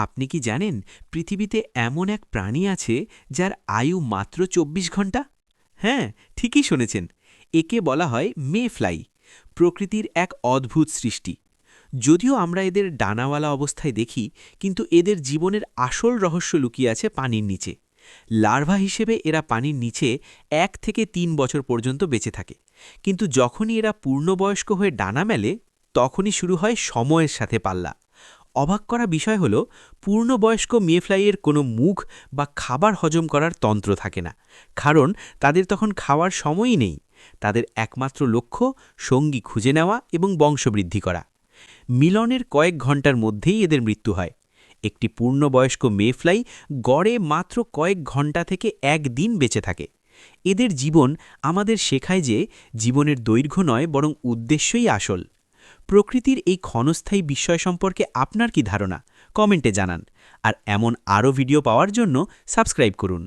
আপনি কি জানেন পৃথিবীতে এমন এক প্রাণী আছে যার আয়ু মাত্র ২৪ ঘন্টা? হ্যাঁ, ঠিকই শুনেছেন। একে বলা হয় মে ফ্লাই। প্রকৃতির এক অদ্ভুত সৃষ্টি। যদিও আমরা এদের ডানাওয়ালা অবস্থায় দেখি, কিন্তু এদের জীবনের আসল রহস্য লুকিয়ে আছে পানির নিচে। লার্ভা হিসেবে এরা পানির নিচে ১ থেকে ৩ বছর পর্যন্ত বেঁচে থাকে। কিন্তু যখনই এরা পূর্ণবয়স্ক হয়ে ডানা মেলে, তখনই শুরু হয় সময়ের সাথে পাল্লা। অবাক করা বিষয় হল, পূর্ণবয়স্ক মেফ্লাইয়ের কোনো মুখ বা খাবার হজম করার তন্ত্র থাকে না, কারণ তাদের তখন খাওয়ার সময়ই নেই। তাদের একমাত্র লক্ষ্য সঙ্গী খুঁজে নেওয়া এবং বংশবৃদ্ধি করা। মিলনের কয়েক ঘন্টার মধ্যেই এদের মৃত্যু হয়। একটি পূর্ণবয়স্ক মেফ্লাই গড়ে মাত্র কয়েক ঘন্টা থেকে একদিন বেঁচে থাকে। এদের জীবন আমাদের শেখায় যে জীবনের দৈর্ঘ্য নয়, বরং উদ্দেশ্যই আসল। প্রকৃতির এই ক্ষণস্থায়ী বিস্ময় সম্পর্কে আপনার কি ধারণা? কমেন্টে জানান। আর এমন আরও ভিডিও পাওয়ার জন্য সাবস্ক্রাইব করুন।